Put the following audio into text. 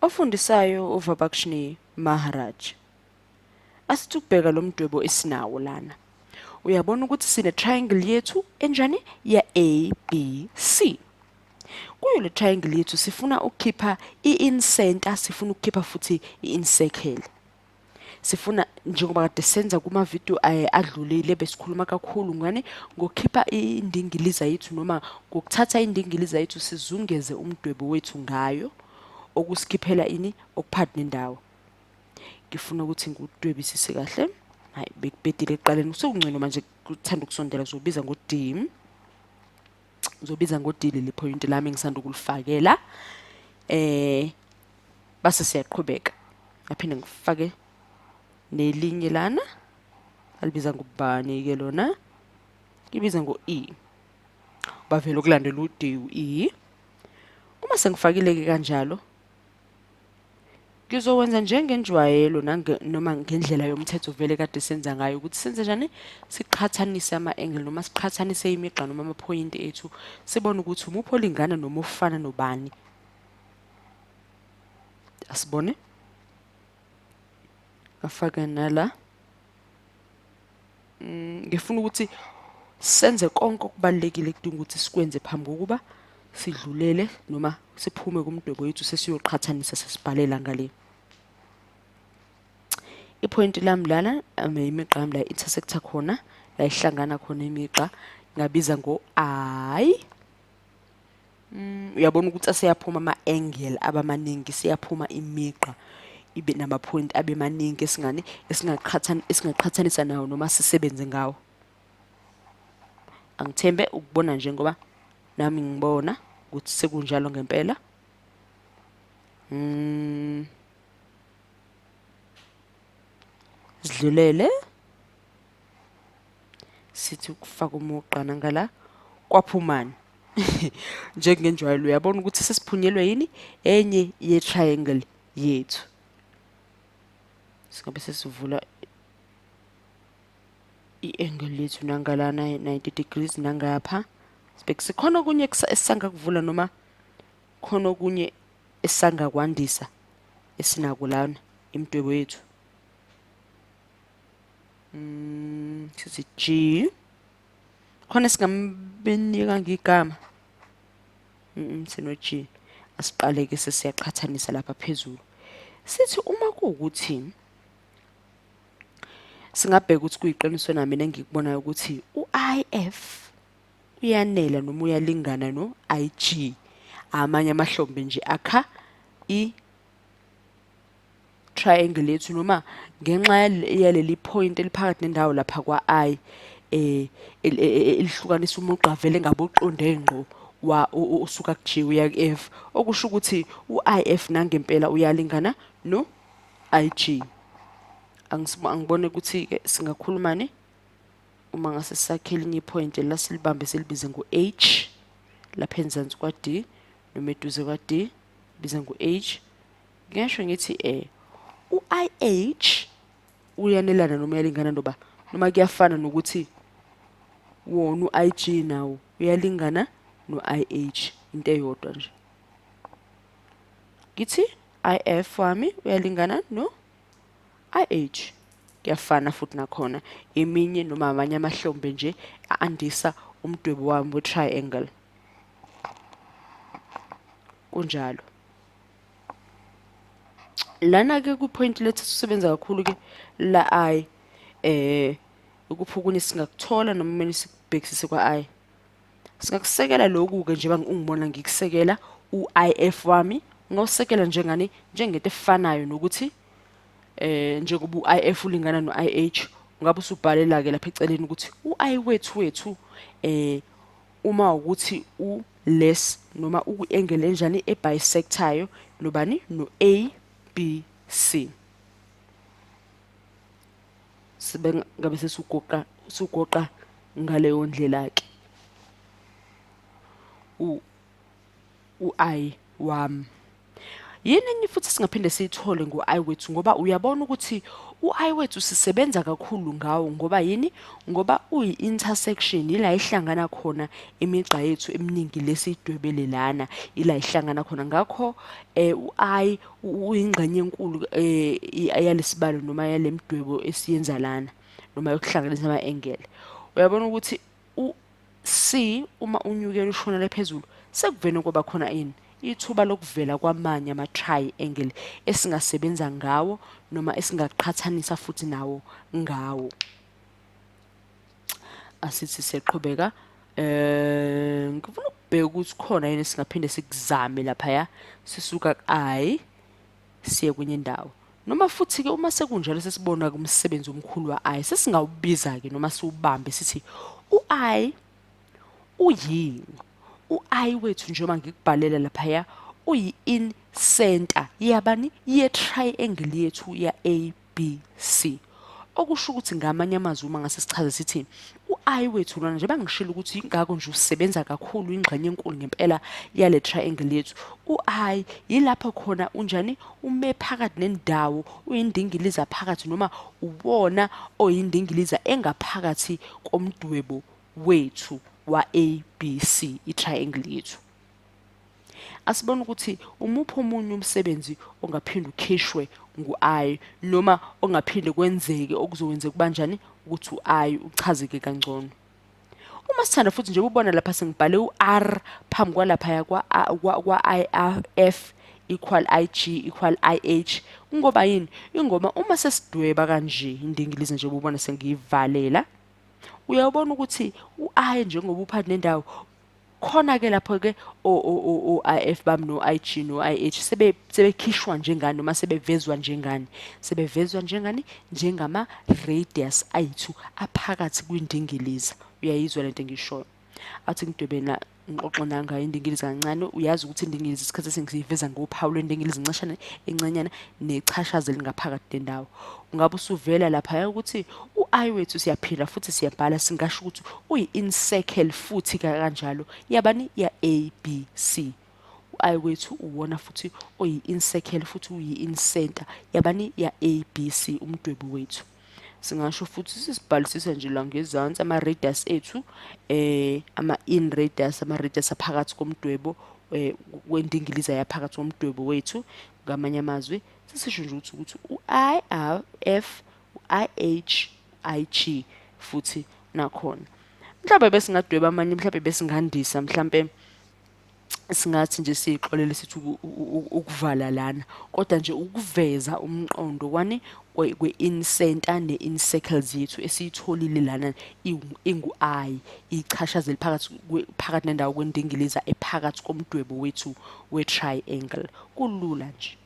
Ofundisayo uVibhakshini Maharaj. Asithi ukubheka lo mdwebo esinawo lana. Uyabona ukuthi sine triangle yethu enjani ya ABC. Kuyo le triangle yethu sifuna ukukhipha i-incenter, sifuna ukukhipha futhi i-incircle. Sifuna njengoba kade senza kuma video adlulile besikhuluma kakhulu ngani ngokukhipha indingiliza yethu noma ngokuthatha indingiliza yethu sizungeze umdwebo wethu ngayo okusikhiphela ini okuphakathi nendawo. Ngifuna ukuthi ngudwebisise kahle. Hayi bekubedile eqaleni usungcono manje kuthanda ukusondela uzobiza ngo D. Uzobiza ngo D le point lami ngisanda ukulifakela. Base siyaqhubeka. Ngaphinde ngifake nelinye lana. Alibiza ngubani ke lona? Ngibiza ngo E. Bavela ukulandela u D u E. Uma sengifakile ke kanjalo ngizowenza njengenjwayelo noma ngendlela yomthetho vele kade senza ngayo ukuthi senze njani siqhathanise ama-angle noma siqhathanise imigqa noma ama-point ethu sibone ukuthi umuphi olingana noma ufana nobani. Asibone ngafaka nala. Ngifuna ukuthi senze konke okubalekile kudinga ukuthi sikwenze phambi kokuba sidlulele noma siphume kumdwebo wethu sesiyoqhathanisa sesibhalela ngale. Ipoint lami lana imigqa yami la intersector khona la ihlangana khona imigqa ngabiza ngo I. Uyabona ukuthi asiyaphuma ama-angle abamaningi siyaphuma imigqa ibe nama point abe maningi esingani esingaqhathanisa nawo noma sisebenze ngawo. Angithembe ukubona nje ngoba nami ngibona ukuthi sekunjalo ngempela. Sidlulele sithi ukufaka umugqa ngala kwaphumani njengenjwayelo. Uyabona ukuthi sesiphunyelwe yini enye ye triangle yethu. Singabe sesivula i-angle yethu nangalana 90 degrees nangapha. Sibheke sikhona okunye esisanga kuvula noma khona okunye esisanga kwandisa esinako lana imdwebo yethu. Sithi G. Khona singambenika ngigama. Sino G. Asiqale ke sesiyaqhathanisa lapha phezulu. Sithi uma kuwukuthi singabheka ukuthi kuyiqiniso nami engikubonayo ukuthi uIF uyanela noma uyalingana no IG. Amanye amahlombe nje akha triangle yethu noma ngenxa yaleli point eliphakathi nendawo lapha kwa I elihlukanisa umugqa vele ngaboqonde ngqo wa usuka ku G uya ku F okusho ukuthi uIF nangempela uyalingana no IG. Angibone ukuthi ke singakhulumani uma ngase sakhele inye point la silibambe selibize ngo H lapha enzansi kwa D noma eduze kwa D biza ngo H. Ngisho ngithi uIH uyanelana noma uyalingana noma kuyafana nokuthi wona uIG nawo uyalingana noIH into eyodwa nje. Ngithi IF wami uyalingana no IH. Kuyafana futhi nakhona eminye noma amanye amahlombe nje andisa umdwebo wami we triangle. Kunjalo. Lana ke ku point lethu sisebenza kakhulu ke la I ukuphukunye singakuthola noma kumele sikubhekisise kwa I. Singakusekela lokhu ke nje ungibona ngikusekela uIF wami ngawusekela njengani njengento efanayo nokuthi njengoba uIF ulingana noIH ungabe usubhalela ke lapha eceleni ukuthi uI wethu uma ukuthi less noma uku-angle enjani ebisectayo nobani no ABC. Sibe ngabe sugoqa ngaleyo ndlela ke uI wami. Yini enye futhi singaphinde siyithole ngo-I wethu ngoba uyabona ukuthi u-I wethu sisebenza kakhulu ngawo ngoba yini? Ngoba uyi-intersection ila ihlangana khona imigqa yethu eminingi lesiyidwebele lana ila ihlangana khona ngakho u-I uyingxenye enkulu yalesibalo noma yalemdwebo esiyenza lana noma yokuhlanganisa ama-angle. Uyabona ukuthi u-C uma unyukela ushonela phezulu sekuvele kuba khona ini ithuba lokuvela kwamanye ama-triangle esingasebenza ngawo noma esingaqhathanisa futhi nawo ngawo. Asithi siyaqhubeka ngifuna ukubheka ukuthi khona yini singaphinde sikuzame laphaya sisuka ku-I siye kwenye indawo noma futhi-ke uma sekunjalo sesibona kumsebenzi omkhulu wa-I sesingawubiza-ke noma siwubambe sithi u-I uyini. U-I wethu njengoba ngikubhalela laphaya uyi-in-center yabani ye-triangle yethu ya-ABC. Okusho ukuthi ngamanye amazwi uma ngase sichaze sithi u-I wethu lona njengoba ngishilo ukuthi ingako nje usebenza kakhulu ingxenye enkulu ngempela yale triangle yethu. U-I yilapho khona unjani ume phakathi nendawo uyindingiliza phakathi noma uwona oyindingiliza engaphakathi komdwebo wethu wa-ABC i-triangle yethu. Asibona ukuthi umuphi omunye umsebenzi ongaphinde ukhishwe ngu-I noma ongaphinde kwenzeke okuzokwenzeka kubanjani ukuthi u-I uchazeke kangcono. Uma sithanda futhi nje ubona lapha sengibhale u-R phambi kwalaphaya kwa-IF equal IG equal IH ngoba yini? Ingoma uma sesidweba kanje indingilizi nje ubona sengiyivalela uyabona ukuthi u-I njengoba uphathi nendawo khona-ke lapho-ke o-IF bami no-IG no-IH sebekhishwa njengani noma sebevezwa njengani? Sebevezwa njengani? Njengama-radius ayithu aphakathi kwindingiliza. Uyayizwa lento engishoyo? Athi ngidwebe ngixoxe nangayo indingilizi kancane uyazi ukuthi indingilizi isikhathi esengiyiveza ngophawu lwendingilizi ncashana encanyana nechashaza elingaphakathi nendawo. Ungabe usuvela lapha ukuthi u-I wethu siyaphinda futhi siyabhala singasho ukuthi uyi-in-circle futhi kanjalo yabani ya-ABC. U-I wethu uwona futhi oyi-in-circle futhi uyi-in-center yabani ya-ABC umdwebu wethu. Singasho futhi sisibhalisisa nje la ngezansi ama-radius ethu ama-in radius ama-radius aphakathi komdwebo wendingiliza yaphakathi komdwebo wethu. Ngamanye amazwi sisisho nje ukuthi u-IF u-IH IG futhi nakhona mhlawumbe bese ngadweba amanye mhlawumbe bese ngandisa mhlawumbe singathi nje siyixolele sithi ukuvala lana kodwa nje ukuveza umqondo wani kwe-in-center ne-in-circles yethu esiyitholile lana ingu-I ichashaza phakathi nendawo kwendingiliza ephakathi komdwebo wethu we-triangle kulula nje.